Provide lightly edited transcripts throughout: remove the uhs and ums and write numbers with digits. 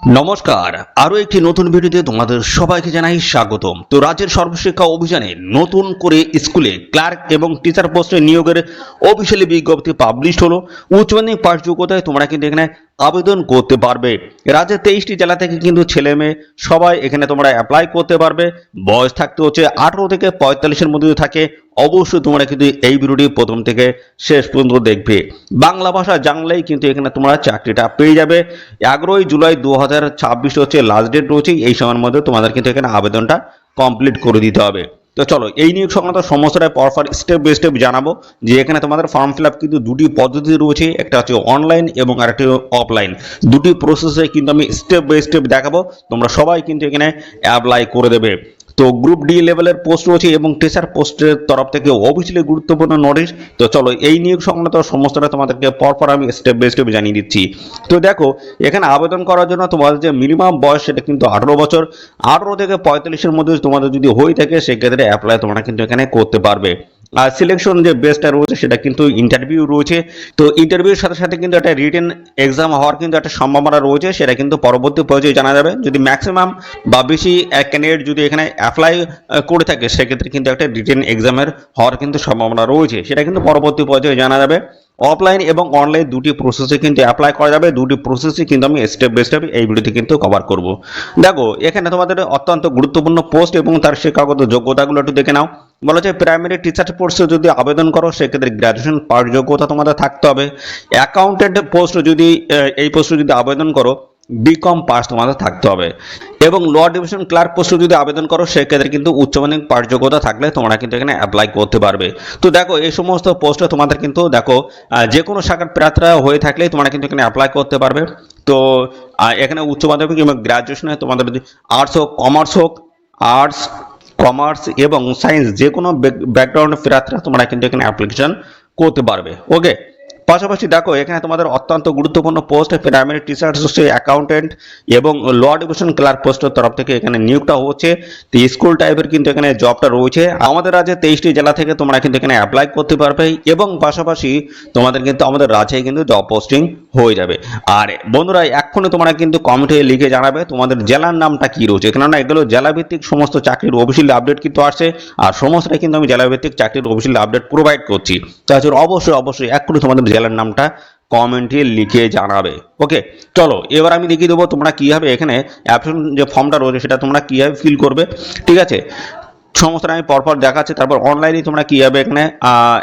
নমস্কার, আরো একটি নতুন ভিডিওতে তোমাদের সবাইকে জানাই স্বাগতম। তো রাজ্যের সর্বশিক্ষা অভিযানে নতুন করে স্কুলে ক্লার্ক এবং টিচার পোস্টে নিয়োগের অফিসিয়ালি বিজ্ঞপ্তি পাবলিশ হলো। উচ্চ মাধ্যমিক পাস যোগ্যতায় তোমরা কিন্তু এখানে আবেদন করতে পারবে। রাজ্যের 23টি জেলা থেকে কিন্তু ছেলে মেয়ে সবাই এখানে তোমরা অ্যাপ্লাই করতে পারবে। বয়স থাকতে হচ্ছে 18 থেকে 45-এর মধ্যে থাকে। অবশ্যই তোমরা কিন্তু এই ভিডিওটি প্রথম থেকে শেষ পর্যন্ত দেখবে। বাংলা ভাষা জানলেই কিন্তু এখানে তোমরা চাকরিটা পেয়ে যাবে। 11 জুলাই 2026 হচ্ছে লাস্ট ডেট রয়েছে। এই সময়ের মধ্যে তোমাদের কিন্তু এখানে আবেদনটা কমপ্লিট করে দিতে হবে। তো চলো এই নিয়োগ সংক্রান্ত সমস্যাটা পরপর স্টেপ বাই স্টেপ জানাবো যে এখানে তোমাদের ফর্ম ফিল আপ কিন্তু দুটি পদ্ধতি রয়েছে, একটা হচ্ছে অনলাইন এবং আরেকটি অফলাইন। দুটি প্রসেসে কিন্তু আমি স্টেপ বাই স্টেপ দেখাবো, তোমরা সবাই কিন্তু এখানে অ্যাপ্লাই করে দেবে। তো গ্রুপ ডি লেভেলের পোস্ট রয়েছে এবং টিচার পোস্টের তরফ থেকে অফিসিয়ালি গুরুত্বপূর্ণ নোটিশ। তো চলো এই নিয়োগ সংক্রান্ত সমস্যাটা তোমাদেরকে পরপর আমি স্টেপ বাই স্টেপ জানিয়ে দিচ্ছি। তো দেখো এখানে আবেদন করার জন্য তোমাদের যে মিনিমাম বয়স সেটা কিন্তু 18 বছর। 18 থেকে 45-এর মধ্যে তোমাদের যদি হয়ে থাকে সেক্ষেত্রে অ্যাপ্লাই তোমরা কিন্তু এখানে করতে পারবে। আর সিলেকশন যে বেসটা রয়েছে সেটা কিন্তু ইন্টারভিউ রয়েছে। তো ইন্টারভিউর সাথে সাথে কিন্তু একটা রিটেন এক্সাম হওয়ার কিন্তু একটা সম্ভাবনা রয়েছে, সেটা কিন্তু পরবর্তী পর্যায়ে জানা যাবে। যদি ম্যাক্সিমাম বা বেশি ক্যান্ডিডেট যদি এখানে অ্যাপ্লাই করে থাকে সেক্ষেত্রে কিন্তু একটা রিটেন এক্সামের হওয়ার কিন্তু সম্ভাবনা রয়েছে, সেটা কিন্তু পরবর্তী পর্যায়ে জানা যাবে। অফলাইন এবং অনলাইন দুটি প্রসেসে কিন্তু অ্যাপ্লাই করা যাবে। দুটি প্রসেসই কিন্তু আমি স্টেপ বাই স্টেপ এই ভিডিওতে কিন্তু কভার করব। দেখো এখানে তোমাদের অত্যন্ত গুরুত্বপূর্ণ পোস্ট এবং তার শিক্ষাগত যোগ্যতাগুলো একটু দেখে নাও। বলা যায় প্রাইমারি টিচার পোস্টে যদি আবেদন করো সেক্ষেত্রে গ্র্যাজুয়েশন পাস যোগ্যতা তোমাদের থাকতে হবে। অ্যাকাউন্টেন্ট পোস্ট যদি এই পোস্টে যদি আবেদন করো বিকম পাস তোমাদের থাকতে হবে। এবং লোয়ার ডিভিশন ক্লার্ক পোস্টে যদি আবেদন করো সেক্ষেত্রে কিন্তু উচ্চ মাধ্যমিক পাস যোগ্যতা থাকলে তোমরা কিন্তু এখানে অ্যাপ্লাই করতে পারবে। তো দেখো এই সমস্ত পোস্টে তোমাদের কিন্তু দেখো যে কোনো শাখার প্রার্থীরা হয়ে থাকলেই তোমরা কিন্তু এখানে অ্যাপ্লাই করতে পারবে। তো এখানে উচ্চ মাধ্যমিক এবং গ্র্যাজুয়েশনে তোমাদের যদি আর্টস হোক, কমার্স এবং সায়েন্স যে কোনো ব্যাকগ্রাউন্ডের প্রার্থীরা তোমরা কিন্তু এখানে অ্যাপ্লিকেশন করতে পারবে। ওকে, পাশাপাশি দেখো এখানে তোমাদের অত্যন্ত গুরুত্বপূর্ণ পোস্ট প্রাইমারি টিচার অ্যাকাউন্টেন্ট এবং লোয়ার ডিভিশন ক্লার্ক পোস্টের তরফ থেকে এখানে নিয়োগটা হচ্ছে। তো স্কুল টাইপের কিন্তু এখানে জবটা রয়েছে। আমাদের রাজ্যে 23টি জেলা থেকে তোমরা কিন্তু এখানে অ্যাপ্লাই করতে পারবে এবং পাশাপাশি তোমাদের কিন্তু আমাদের রাজ্যে কিন্তু জব পোস্টিং হয়ে যাবে। আর বন্ধুরা এক্ষুনি তোমরা কিন্তু কমেন্টে লিখে জানাবে তোমাদের জেলার নামটা কি রয়েছে, কেননা এগুলো জেলাভিত্তিক সমস্ত চাকরির অফিসিয়াল আপডেট কিন্তু আসছে আর সমস্তটাই কিন্তু আমি জেলাভিত্তিক চাকরির অফিসিয়াল আপডেট প্রোভাইড করছি। তাছাড়া অবশ্যই এক্ষুনি তোমাদের জেলার নামটা কমেন্টে লিখে জানাবে। ওকে, চলো এবার আমি দেখিয়ে দেবো তোমরা কিভাবে এখানে অ্যাপ্লিকেশন যে ফর্মটা রয়েছে সেটা তোমরা কিভাবে ফিল করবে। ঠিক আছে, সমস্তটা আমি পরপর দেখাচ্ছি। তারপর অনলাইনে তোমরা কিভাবে এখানে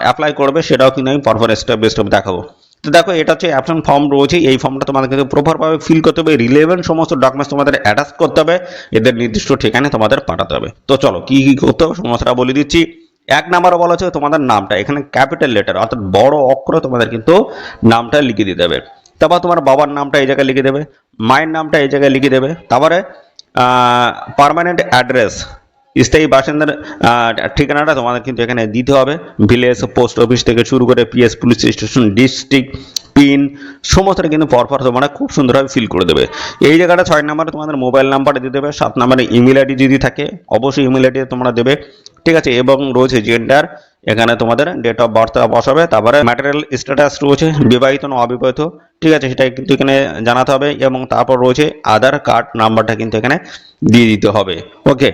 অ্যাপ্লাই করবে সেটাও কিন্তু আমি পরপর স্টেপ বাই স্টেপ দেখাবো। তো দেখো এটা হচ্ছে অ্যাপ্লিকেশন ফর্ম রয়েছে। এই ফর্মটা তোমাদের কিন্তু প্রপারভাবে ফিল করতে হবে, রিলেভেন্ট সমস্ত ডকুমেন্টস তোমাদের অ্যাটাচ করতে হবে, এদের নির্দিষ্ট ঠিকানায় তোমাদের পাঠাতে হবে। তো চলো কি কি করতে হবে সমস্তটা বলে দিচ্ছি। 1 নাম্বারে বলা হচ্ছে তোমাদের নামটা এখানে ক্যাপিটাল লেটার অর্থাৎ বড় অক্ষরে তোমাদের কিন্তু নামটা লিখে দিতে হবে। তারপর তোমার বাবার নামটা এই জায়গায় লিখে দেবে, মায়ের নামটা এই জায়গায় লিখে দেবে। তারপরে পার্মানেন্ট অ্যাড্রেস স্থায়ী বাসিন্দার ঠিকানাটা তোমাদের কিন্তু এখানে দিতে হবে। ভিলেজ, পোস্ট অফিস থেকে শুরু করে PS, police station, district, pin সমস্তটা কিন্তু পরপর তোমরা খুব সুন্দরভাবে ফিল করে দেবে। এই জায়গাটা 6 নম্বরে তোমাদের মোবাইল নাম্বারটা দিয়ে দেবে। 7 নম্বরে ইমেল আইডি যদি থাকে অবশ্যই ইমেল আইডি তোমরা দেবে। ঠিক আছে, এবং রয়েছে জেন্ডার, এখানে তোমাদের ডেট অফ বার্থ বসাবে। তারপরে ম্যাটেরিয়াল স্ট্যাটাস রয়েছে বিবাহিত না অবিবাহিত, ঠিক আছে সেটা কিন্তু এখানে জানাতে হবে। এবং তারপর রয়েছে আধার কার্ড নাম্বারটা কিন্তু এখানে দিয়ে দিতে হবে। ওকে,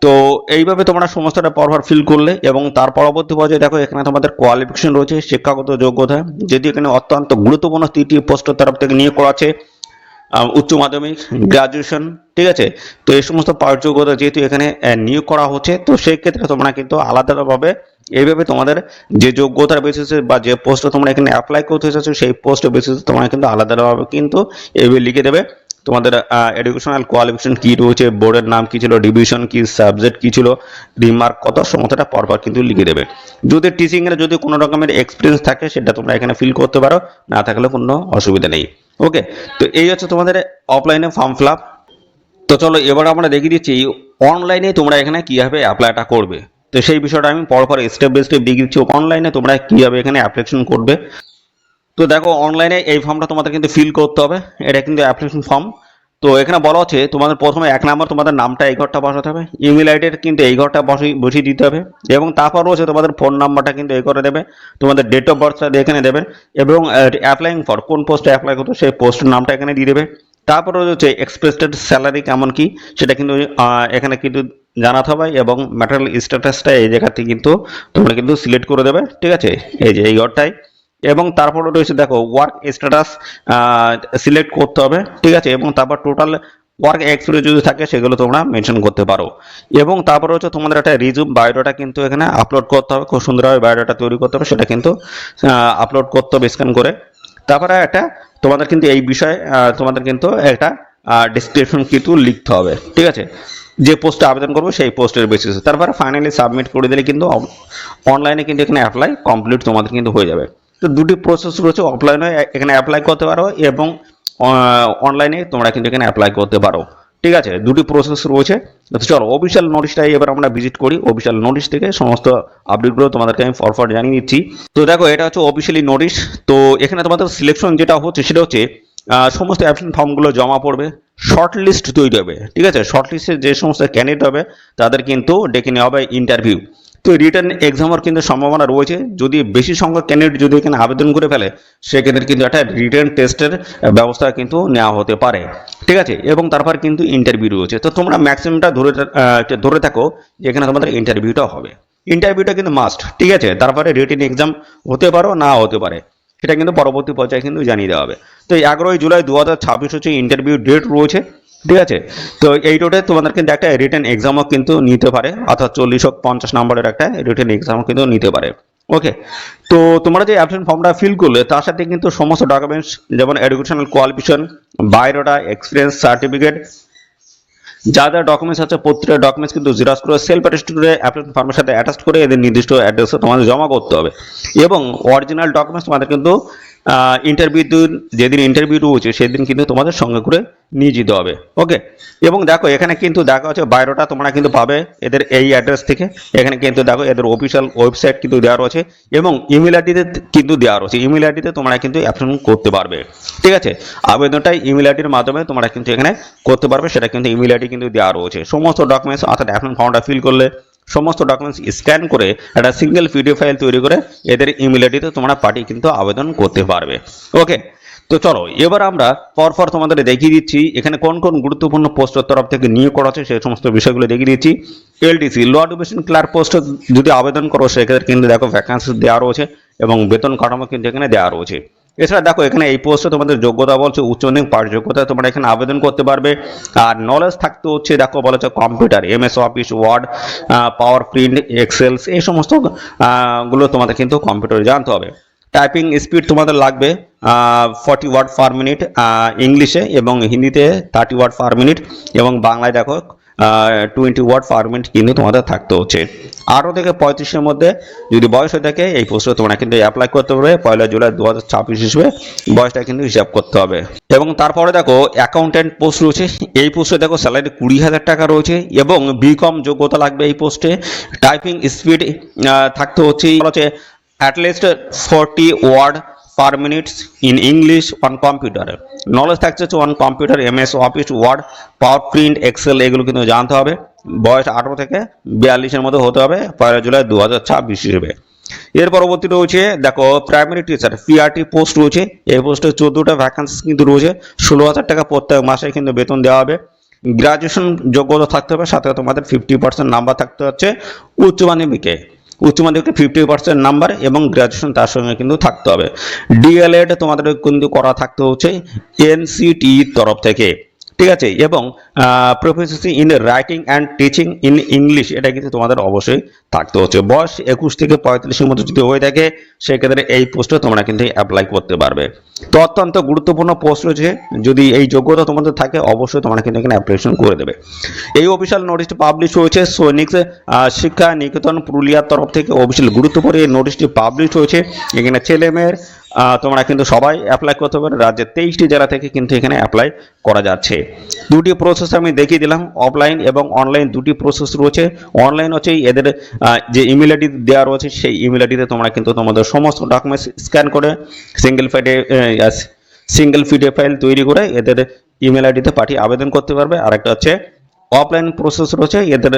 তো এইভাবে তোমরা সমস্তটা পরপর ফিল করলে এবং তার পরবর্তী পর্যায়ে দেখো এখানে তোমাদের কোয়ালিফিকেশন রয়েছে, শিক্ষাগত যোগ্যতা, যদি এখানে অত্যন্ত গুরুত্বপূর্ণ 3টি পোস্টের তরফ থেকে নিয়োগ করা আছে, উচ্চ মাধ্যমিক, গ্রাজুয়েশন। ঠিক আছে, তো এই সমস্ত পাস যোগ্যতা যেহেতু এখানে নিয়োগ করা হচ্ছে তো সেই ক্ষেত্রে তোমরা কিন্তু আলাদাভাবে এইভাবে তোমাদের যে যোগ্যতার বেসিসে বা যে পোস্টে তোমরা এখানে অ্যাপ্লাই করতে এসেছো সেই পোস্টের বেসিসে তোমরা কিন্তু আলাদাভাবে কিন্তু এইভাবে লিখে দেবে তোমাদের এডুকেশনাল কোয়ালিফিকেশন কি রয়েছে, বোর্ডের নাম কি ছিল, ডিভিশন কি, সাবজেক্ট কি ছিল, রিমার্ক কত, সমস্তটা পরপর কিন্তু লিখে দেবে। যদি টিচিং এর যদি কোনো রকমের এক্সপিরিয়েন্স থাকে সেটা তোমরা এখানে ফিল করতে পারো, না থাকলে কোনো অসুবিধা নেই। ওকে, তো এই হচ্ছে তোমাদের অফলাইনে ফর্ম ফিল আপ। তো চলো এবার আমরা দেখিয়ে দিচ্ছি অনলাইনে তোমরা এখানে কিভাবে অ্যাপ্লাইটা করবে। তো সেই বিষয়টা আমি পরপর স্টেপ বাই স্টেপ দেখিয়ে দিচ্ছি অনলাইনে তোমরা কিভাবে এখানে অ্যাপ্লিকেশন করবে। তো দেখো অনলাইনে এই ফর্মটা তোমাদের কিন্তু ফিল করতে হবে, এটা কিন্তু অ্যাপ্লিকেশন ফর্ম। তো এখানে বলা হচ্ছে তোমাদের প্রথমে 1 নম্বর তোমাদের নামটা এই ঘরটা বসাতে হবে, ইমেল আইডির কিন্তু এই ঘরটা বসিয়ে দিতে হবে এবং তারপর রয়েছে তোমাদের ফোন নাম্বারটা কিন্তু এই করে দেবে, তোমাদের ডেট অফ বার্থটা এখানে দেবে এবং অ্যাপ্লাইং ফর কোন পোস্টে অ্যাপ্লাই করতে সেই পোস্টের নামটা এখানে দিয়ে দেবে। তারপরে হচ্ছে এক্সপেক্টেড স্যালারি কেমন কি সেটা কিন্তু এখানে কিন্তু জানাতে হবে, এবং ম্যাটেরিয়াল স্ট্যাটাসটা এই জায়গাতে কিন্তু তোমরা কিন্তু সিলেক্ট করে দেবে, ঠিক আছে, এই যে এই ঘরটাই। এবং তারপরে রয়েছে দেখো ওয়ার্ক স্ট্যাটাস সিলেক্ট করতে হবে, ঠিক আছে, এবং তারপর টোটাল ওয়ার্ক এক্সপিরিয়েন্স যদি থাকে সেগুলো তোমরা মেনশন করতে পারো। এবং তারপরে হচ্ছে তোমাদের একটা রিজুম বায়োডাটা কিন্তু এখানে আপলোড করতে হবে, খুব সুন্দরভাবে বায়োডাটা তৈরি করতে হবে, সেটা কিন্তু আপলোড করতে হবে স্ক্যান করে। তারপরে একটা তোমাদের কিন্তু এই বিষয়ে তোমাদের কিন্তু একটা ডিসক্রিপশন কিন্তু লিখতে হবে, ঠিক আছে, যে পোস্টে আবেদন করবো সেই পোস্টের বেসিসে। তারপরে ফাইনালি সাবমিট করে দিলে কিন্তু অনলাইনে কিন্তু এখানে অ্যাপ্লাই কমপ্লিট তোমাদের কিন্তু হয়ে যাবে। তো দুটি প্রসেস রয়েছে, অফলাইনে এখানে অ্যাপ্লাই করতে পারো এবং অনলাইনে তোমরা কিন্তু এখানে অ্যাপ্লাই করতে পারো, ঠিক আছে, দুটি প্রসেস রয়েছে। তো চলো অফিসিয়াল নোটিশটাই এবার আমরা ভিজিট করি। অফিসিয়াল নোটিশ থেকে সমস্ত আপডেটগুলো তোমাদেরকে আমি ফরওয়ার্ড জানিয়ে দিচ্ছি। তো দেখো এটা হচ্ছে অফিসিয়ালি নোটিশ। তো এখানে তোমাদের সিলেকশন যেটা হচ্ছে সেটা হচ্ছে সমস্ত অ্যাপ্লিকেশন ফর্মগুলো জমা পড়বে, শর্ট লিস্ট তৈরি হবে, ঠিক আছে, শর্ট লিস্টে যে সমস্ত ক্যান্ডিডেট হবে তাদের কিন্তু ডেকে নেওয়া হবে ইন্টারভিউ। তো রিটার্ন এক্সামের কিন্তু সম্ভাবনা রয়েছে, যদি বেশি সংখ্যক ক্যান্ডিডেট যদি এখানে আবেদন করে ফেলে সেক্ষেত্রে কিন্তু একটা রিটার্ন টেস্টের ব্যবস্থা কিন্তু নেওয়া হতে পারে, ঠিক আছে, এবং তারপর কিন্তু ইন্টারভিউ রয়েছে। তো তোমরা ম্যাক্সিমামটা ধরে থাকো যে এখানে তোমাদের ইন্টারভিউটা হবে, ইন্টারভিউটা কিন্তু মাস্ট, ঠিক আছে, তারপরে রিটার্ন এক্সাম হতে পারো না হতে পারে, সেটা কিন্তু পরবর্তী পর্যায়ে কিন্তু জানিয়ে দেওয়া হবে। তো 11 জুলাই 2026 হচ্ছে ইন্টারভিউ ডেট রয়েছে, ঠিক আছে। তো এই ডেটে তোমাদের কিন্তু একটা রিটেন এক্সামও কিন্তু নিতে পারে, অর্থাৎ 40-50 নম্বরের একটা রিটেন এক্সামও কিন্তু নিতে পারে। ওকে, তো তোমরা যে অ্যাপ্লিকেশন ফর্মটা ফিল করলে তার সাথে কিন্তু সমস্ত ডকুমেন্টস যেমন educational qualification, biodata, experience certificate, যা যা ডকুমেন্টস আছে প্রত্যেকটা ডকুমেন্টস কিন্তু জেরক্স করে সেলফ অ্যাটেস্ট করে অ্যাপ্লিকেশন ফর্মের সাথে অ্যাটাচ করে এদের নির্দিষ্ট অ্যাড্রেসে তোমাদের জমা করতে হবে। এবং অরিজিনাল ডকুমেন্টস তোমাদের কিন্তু ইন্টারভিউ যেদিন ইন্টারভিউ রয়েছে সেদিন কিন্তু তোমাদের সঙ্গে করে নিয়ে যেতে হবে। ওকে, এবং দেখো এখানে কিন্তু দেখা হচ্ছে বায়োডাটা তোমরা কিন্তু পাবে এদের এই অ্যাড্রেস থেকে। এখানে কিন্তু দেখো এদের অফিসিয়াল ওয়েবসাইট কিন্তু দেওয়া রয়েছে এবং ইমেল আইডিতে কিন্তু দেওয়া রয়েছে, ইমেল আইডিতে তোমরা কিন্তু অ্যাপ্লিকেশন করতে পারবে, ঠিক আছে, আবেদনটাই ইমেল আইডির মাধ্যমে তোমরা কিন্তু এখানে করতে পারবে, সেটা কিন্তু ইমেল আইডি কিন্তু দেওয়া রয়েছে। সমস্ত ডকুমেন্টস অর্থাৎ অ্যাপ্লিকেশন ফর্মটা ফিল করলে সমস্ত ডকুমেন্টস স্ক্যান করে একটা সিঙ্গেল পিডিএফ ফাইল তৈরি করে এদের ইমেল আইডিতে তোমরা পাঠিয়ে কিন্তু আবেদন করতে পারবে। ওকে, তো চলো এবার আমরা পরপর তোমাদের দেখিয়ে দিচ্ছি এখানে কোন কোন গুরুত্বপূর্ণ পোস্টের তরফ থেকে নিয়োগ করা হচ্ছে সেই সমস্ত বিষয়গুলো দেখিয়ে দিচ্ছি। এলডিসি ল ডিভিশন ক্লার্ক পোস্টে যদি আবেদন করো সেক্ষেত্রে কিন্তু দেখো ভ্যাকান্সি দেওয়া রয়েছে এবং বেতন কাঠামো কিন্তু এখানে দেওয়া রয়েছে। এছাড়া দেখো এখানে এই পোস্টে তোমাদের যোগ্যতা বলছে উচ্চ মাধ্যমিক পাশ যোগ্যতা, তোমরা এখানে আবেদন করতে পারবে। আর নলেজ থাকতে হচ্ছে দেখো বলেছে computer, MS office, word, power print, excels, এই সমস্ত গুলো তোমাদের কিন্তু কম্পিউটারে জানতে হবে। টাইপিং স্পিড তোমাদের লাগবে 40 ওয়ার্ড পার মিনিট ইংলিশে, এবং হিন্দিতে 30 ওয়ার্ড পার মিনিট, এবং বাংলায় দেখো 20 ওয়ার্ড পার মিনিট কিন্তু তোমাদের থাকতে হচ্ছে। 18 থেকে 35-এর মধ্যে যদি বয়স হয়ে থাকে এই পোস্টে তোমরা কিন্তু অ্যাপ্লাই করতে পারবে 1 জুলাই 2026 হিসেবে বয়সটা কিন্তু হিসাব করতে হবে। এবং তারপরে দেখো অ্যাকাউন্ট্যান্ট পোস্ট রয়েছে, এই পোস্টে দেখো স্যালারি 20,000 টাকা রয়েছে এবং বিকম যোগ্যতা লাগবে এই পোস্টে। টাইপিং স্পিড থাকতে হচ্ছে at least 40 word per minute in English on computer. Knowledge থাকছে on computer, MS office, word, power point, excel, এগুলো কিন্তু জানতে হবে। বয়স 18 থেকে 42-এর মধ্যে হতে হবে 1 জুলাই 2026 হিসেবে। এর পরবর্তী রয়েছে দেখো প্রাইমারি টিচার পিআরটি পোস্ট রয়েছে, এই পোস্টে 14টা ভ্যাকান্সি কিন্তু রয়েছে, 16,000 টাকা প্রত্যেক মাসে কিন্তু বেতন দেওয়া হবে। গ্রাজুয়েশন যোগ্যতা থাকতে হবে, সাথে তোমাদের 50% নাম্বার থাকতে হচ্ছে উচ্চ মাধ্যমিকে, উচ্চ মাধ্যমিকে 50% নাম্বার এবং গ্রাজুয়েশন তার সঙ্গে কিন্তু থাকতে হবে। ডিএলএড তোমাদের কিন্তু করা থাকতে হচ্ছে এনসিটি তরফ থেকে, ঠিক আছে, এবং proficiency in writing and teaching in English এটা কিন্তু তোমাদের অবশ্যই থাকতে হচ্ছে। বয়স 21 থেকে 35-এর মধ্যে যদি হয়ে থাকে সেক্ষেত্রে এই পোস্টে তোমরা কিন্তু অ্যাপ্লাই করতে পারবে। তো অত্যন্ত গুরুত্বপূর্ণ পোস্ট রয়েছে, যদি এই যোগ্যতা তোমাদের থাকে অবশ্যই তোমরা কিন্তু এখানে অ্যাপ্লিকেশন করে দেবে। এই অফিসিয়াল নোটিশটি পাবলিশ হয়েছে সৈনিক শিক্ষা নিকেতন পুরুলিয়ার তরফ থেকে, অফিসিয়াল গুরুত্বপূর্ণ এই নোটিশটি পাবলিশ হয়েছে। এখানে ছেলে মেয়ের তোমরা কিন্তু সবাই অ্যাপ্লাই করতে পারো, রাজ্যের 23টি জেলা থেকে কিন্তু এখানে অ্যাপ্লাই করা যাচ্ছে। দুটি প্রসেস আমি দেখিয়ে দিলাম, অফলাইন এবং অনলাইন দুটি প্রসেস রয়েছে। অনলাইন হচ্ছে এদের যে ইমেল আইডি দেওয়া রয়েছে সেই ইমেল আইডিতে তোমরা কিন্তু তোমাদের সমস্ত ডকুমেন্টস স্ক্যান করে সিঙ্গেল পিডিএফ ফাইল তৈরি করে এদের ইমেল আইডিতে পাঠিয়ে আবেদন করতে পারবে। আর একটা হচ্ছে অফলাইন প্রসেস রয়েছে, এদের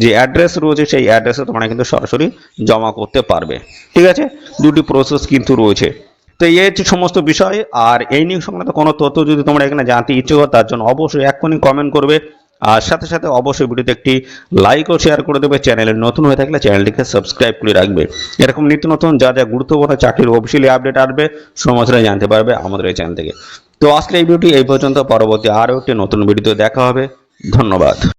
যে অ্যাড্রেস রয়েছে সেই অ্যাড্রেসে তোমরা কিন্তু সরাসরি জমা করতে পারবে, ঠিক আছে, দুটি প্রসেস কিন্তু রয়েছে। তো এই হচ্ছে সমস্ত বিষয়। আর এই নিয়োগ সংক্রান্ত কোনো তথ্য যদি তোমরা এখানে জানতে ইচ্ছুক হও, তার জন্য অবশ্যই এক্ষুনি কমেন্ট করবে। আর সাথে সাথে অবশ্যই ভিডিওতে একটি লাইক ও শেয়ার করে দেবে। চ্যানেলে নতুন হয়ে থাকলে চ্যানেলটিকে সাবস্ক্রাইব করে রাখবে। এরকম নিত্য নতুন যা যা গুরুত্বপূর্ণ চাকরির অফিসিয়ালি আপডেট আসবে সমাজে জানতে পারবে আমাদের এই চ্যানেল থেকে। তো আজকের এই ভিডিওটি এই পর্যন্ত, পরবর্তী আরও একটি নতুন ভিডিওতে দেখা হবে। ধন্যবাদ।